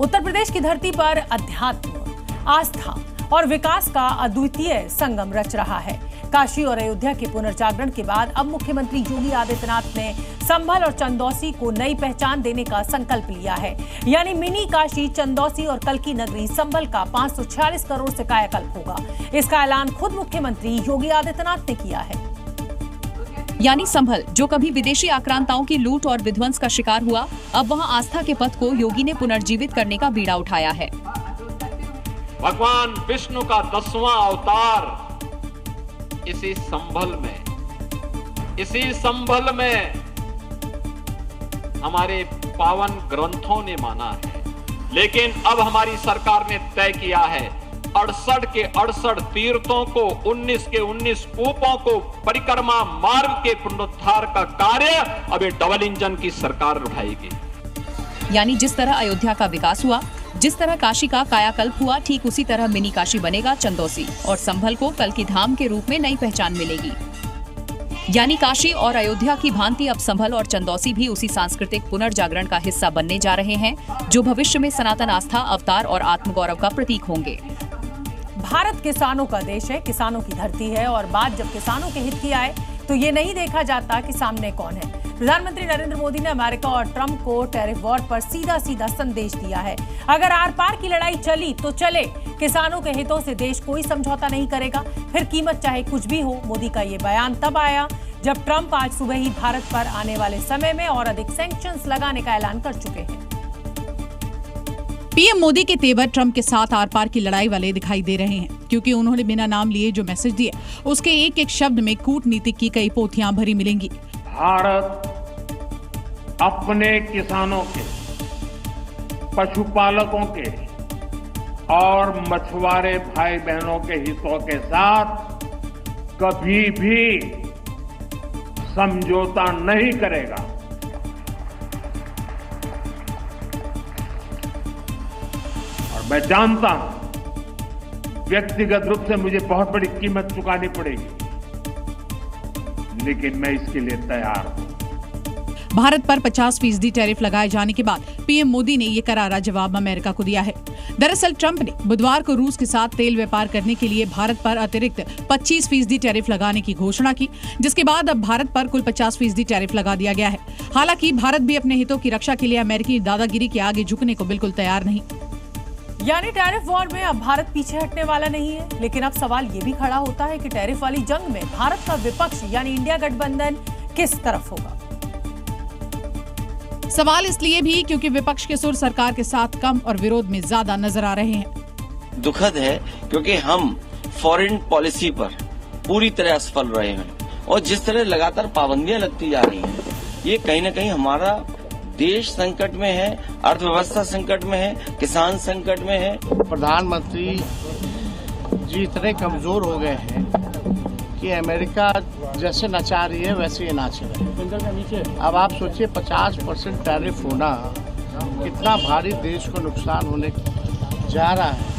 उत्तर प्रदेश की धरती पर अध्यात्म, आस्था और विकास का अद्वितीय संगम रच रहा है। काशी और अयोध्या के पुनर्जागरण के बाद अब मुख्यमंत्री योगी आदित्यनाथ ने संभल और चंदौसी को नई पहचान देने का संकल्प लिया है। यानी मिनी काशी, चंदौसी और कल्की नगरी संभल का 546 करोड़ से कायाकल्प होगा। इसका ऐलान खुद मुख्यमंत्री योगी आदित्यनाथ ने किया है। यानी संभल, जो कभी विदेशी आक्रांताओं की लूट और विध्वंस का शिकार हुआ, अब वहां आस्था के पथ को योगी ने पुनर्जीवित करने का बीड़ा उठाया है। भगवान विष्णु का 10वां अवतार इसी संभल में हमारे पावन ग्रंथों ने माना है। लेकिन अब हमारी सरकार ने तय किया है 68 के 68 तीर्थों को, 19 के 19 कूपों को, परिक्रमा मार्ग के पुनरुद्धार का कार्य अब ये डबल इंजन की सरकार उठाएगी। यानी जिस तरह अयोध्या का विकास हुआ, जिस तरह काशी का कायाकल्प हुआ, ठीक उसी तरह मिनी काशी बनेगा चंदौसी, और संभल को कल्की धाम के रूप में नई पहचान मिलेगी। यानी काशी और अयोध्या की भांति अब संभल और चंदौसी भी उसी सांस्कृतिक पुनर्जागरण का हिस्सा बनने जा रहे हैं, जो भविष्य में सनातन आस्था, अवतार और आत्मगौरव का प्रतीक होंगे। भारत किसानों का देश है, किसानों की धरती है, और बात जब किसानों के हित की आए तो ये नहीं देखा जाता कि सामने कौन है। प्रधानमंत्री नरेंद्र मोदी ने अमेरिका और ट्रंप को टैरिफ वॉर पर सीधा सीधा संदेश दिया है। अगर आर पार की लड़ाई चली तो चले, किसानों के हितों से देश कोई समझौता नहीं करेगा, फिर कीमत चाहे कुछ भी हो। मोदी का ये बयान तब आया जब ट्रंप आज सुबह ही भारत पर आने वाले समय में और अधिक सैंक्शंस लगाने का ऐलान कर चुके हैं। पीएम मोदी के तेवर ट्रंप के साथ आर पार की लड़ाई वाले दिखाई दे रहे हैं, क्योंकि उन्होंने बिना नाम लिए जो मैसेज दिए, उसके एक एक शब्द में कूटनीति की कई पोथियां भरी मिलेंगी। भारत अपने किसानों के, पशुपालकों के और मछुआरे भाई बहनों के हितों के साथ कभी भी समझौता नहीं करेगा। और मैं जानता हूं व्यक्तिगत रूप से मुझे बहुत बड़ी कीमत चुकानी पड़ेगी, लेकिन मैं इसके लिए तैयार हूं। भारत पर 50% टैरिफ लगाए जाने के बाद पीएम मोदी ने ये करारा जवाब अमेरिका को दिया है। दरअसल ट्रंप ने बुधवार को रूस के साथ तेल व्यापार करने के लिए भारत पर अतिरिक्त 25% टैरिफ लगाने की घोषणा की, जिसके बाद अब भारत पर कुल 50% टैरिफ लगा दिया गया है। हालांकि भारत भी अपने हितों की रक्षा के लिए अमेरिकी दादागिरी के आगे झुकने को बिल्कुल तैयार नहीं। यानी टैरिफ वॉर में अब भारत पीछे हटने वाला नहीं है। लेकिन अब सवाल ये भी खड़ा होता है कि टैरिफ वाली जंग में भारत का विपक्ष यानी इंडिया गठबंधन किस तरफ होगा। सवाल इसलिए भी क्योंकि विपक्ष के सुर सरकार के साथ कम और विरोध में ज्यादा नजर आ रहे हैं। दुखद है क्योंकि हम फॉरेन पॉलिसी पर पूरी तरह असफल रहे हैं, और जिस तरह लगातार पाबंदियां लगती जा रही हैं, ये कहीं न कहीं हमारा देश संकट में है, अर्थव्यवस्था संकट में है, किसान संकट में है। प्रधानमंत्री जी इतने कमजोर हो गए हैं कि अमेरिका जैसे नचा रही है वैसे ही नाच रहे हैं। अब आप सोचिए 50% टैरिफ होना कितना भारी देश को नुकसान होने जा रहा है।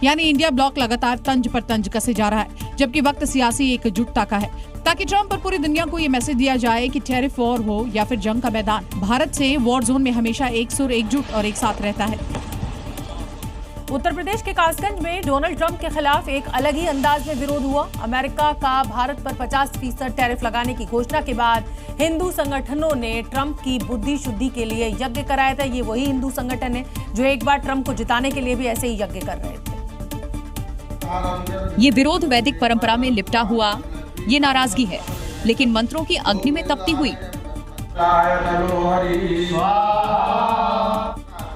यानी इंडिया ब्लॉक लगातार तंज पर तंज कसे जा रहा है, जबकि वक्त सियासी एकजुटता का है, ताकि ट्रंप और पूरी दुनिया को ये मैसेज दिया जाए कि टैरिफ वॉर हो या फिर जंग का मैदान, भारत से वॉर जोन में हमेशा एक सुर, एकजुट और एक साथ रहता है। उत्तर प्रदेश के कासगंज में डोनाल्ड ट्रंप के खिलाफ एक अलग ही अंदाज में विरोध हुआ। अमेरिका का भारत पर 50% टैरिफ लगाने की घोषणा के बाद हिंदू संगठनों ने ट्रंप की बुद्धि शुद्धि के लिए यज्ञ कराया था। ये वही हिंदू संगठन है जो एक बार ट्रंप को जिताने के लिए भी ऐसे ही यज्ञ कर रहे थे। ये विरोध वैदिक परंपरा में लिपटा हुआ ये नाराजगी है, लेकिन मंत्रों की अग्नि में तपती हुई।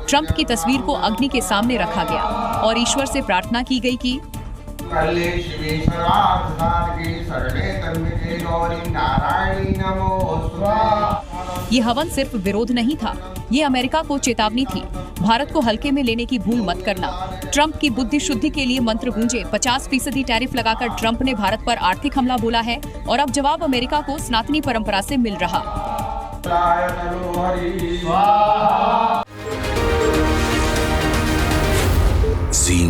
ट्रंप की तस्वीर को अग्नि के सामने रखा गया और ईश्वर से प्रार्थना की गई कि ये हवन सिर्फ विरोध नहीं था, ये अमेरिका को चेतावनी थी, भारत को हल्के में लेने की भूल मत करना। ट्रंप की बुद्धि शुद्धि के लिए मंत्र गूंजे। 50% टैरिफ लगाकर ट्रंप ने भारत पर आर्थिक हमला बोला है, और अब जवाब अमेरिका को सनातनी परंपरा से मिल रहा। Zee